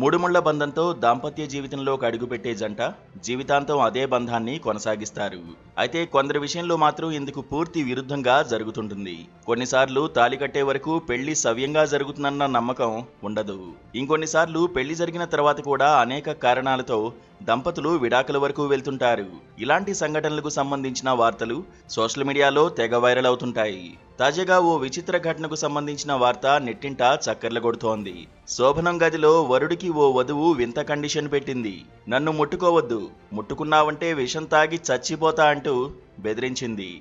మూడుముళ్ల బంధంతో దాంపత్య జీవితంలోకి అడుగుపెట్టే జంట జీవితాంతం అదే బంధాన్ని కొనసాగిస్తారు. అయితే కొందరి విషయంలో మాత్రం ఇందుకు పూర్తి విరుద్ధంగా జరుగుతుంటుంది. కొన్నిసార్లు తాళి కట్టే వరకు పెళ్లి సవ్యంగా జరుగుతుందన్న నమ్మకం ఉండదు. ఇంకొన్నిసార్లు పెళ్లి జరిగిన తర్వాత కూడా అనేక కారణాలతో దంపతులు విడాకుల వరకు వెళ్తుంటారు. ఇలాంటి సంఘటనలకు సంబంధించిన వార్తలు సోషల్ మీడియాలో తెగ వైరల్ అవుతుంటాయి. తాజాగా ఓ విచిత్ర ఘటనకు సంబంధించిన వార్త నెట్టింట చక్కర్లు కొడుతోంది. శోభనం గదిలో వరుడికి ఓ వధువు వింత కండిషన్ పెట్టింది. నన్ను ముట్టుకోవద్దు, ముట్టుకున్నావంటే విషం తాగి చచ్చిపోతా అంటూ బెదిరించింది.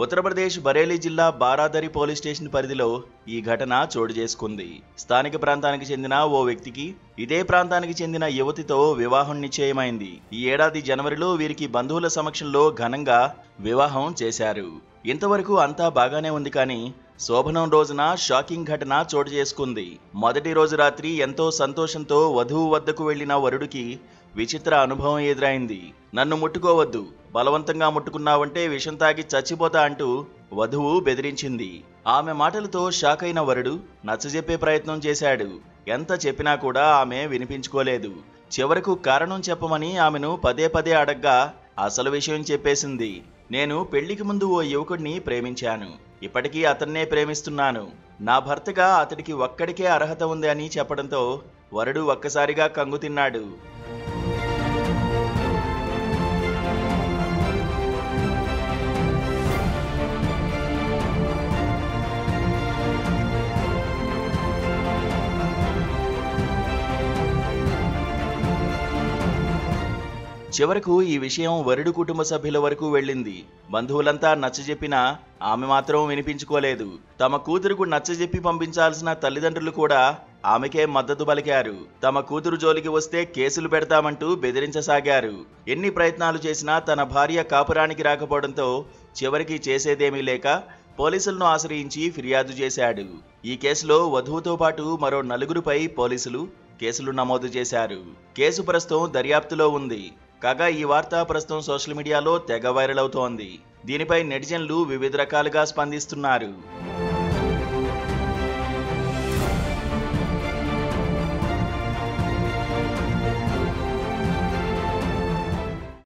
ఉత్తరప్రదేశ్ బరేలీ జిల్లా బారాదరి పోలీస్ స్టేషన్ పరిధిలో ఈ ఘటన చోటు చేసుకుంది. స్థానిక ప్రాంతానికి చెందిన ఓ వ్యక్తికి ఇదే ప్రాంతానికి చెందిన యువతితో వివాహం నిశ్చయమైంది. ఈ ఏడాది జనవరిలో వీరికి బంధువుల సమక్షంలో ఘనంగా వివాహం చేశారు. ఇంతవరకు అంతా బాగానే ఉంది, కానీ శోభనం రోజున షాకింగ్ ఘటన చోటు చేసుకుంది. మొదటి రోజు రాత్రి ఎంతో సంతోషంతో వధువు వద్దకు వెళ్లిన వరుడికి విచిత్ర అనుభవం ఎదురైంది. నన్ను ముట్టుకోవద్దు, బలవంతంగా ముట్టుకున్నావంటే విషం తాగి చచ్చిపోతా అంటూ వధువు బెదిరించింది. ఆమె మాటలతో షాక్ అయిన వరుడు నచ్చజెప్పే ప్రయత్నం చేశాడు. ఎంత చెప్పినా కూడా ఆమె వినిపించుకోలేదు. చివరకు కారణం చెప్పమని ఆమెను పదే పదే అడగ్గా అసలు విషయం చెప్పేసింది. నేను పెళ్లికి ముందు ఓ యువకుడిని ప్రేమించాను. ఇప్పటికీ అతన్నే ప్రేమిస్తున్నాను. నా భర్తగా అతడికి ఒక్కడికే అర్హత ఉంది అని చెప్పడంతో వరుడు ఒక్కసారిగా కంగుతిన్నాడు. చివరకు ఈ విషయం వరుడు కుటుంబ సభ్యుల వరకు వెళ్ళింది. బంధువులంతా నచ్చజెప్పినా ఆమె మాత్రం వినిపించుకోలేదు. తమ కూతురుకు నచ్చజెప్పి పంపించాల్సిన తల్లిదండ్రులు కూడా ఆమెకే మద్దతు పలికారు. తమ కూతురు జోలికి వస్తే కేసులు పెడతామంటూ బెదిరించసాగారు. ఎన్ని ప్రయత్నాలు చేసినా తన భార్య కాపురానికి రాకపోవడంతో చివరికి చేసేదేమీ లేక పోలీసులను ఆశ్రయించి ఫిర్యాదు చేశాడు. ఈ కేసులో వధువుతో పాటు మరో 4గురిపై పోలీసులు కేసులు నమోదు చేశారు. కేసు ప్రస్తుతం దర్యాప్తులో ఉంది. కాగా ఈ వార్త ప్రస్తుతం సోషల్ మీడియాలో తెగ వైరల్ అవుతోంది. దీనిపై నెటిజన్లు వివిధ రకాలుగా స్పందిస్తున్నారు.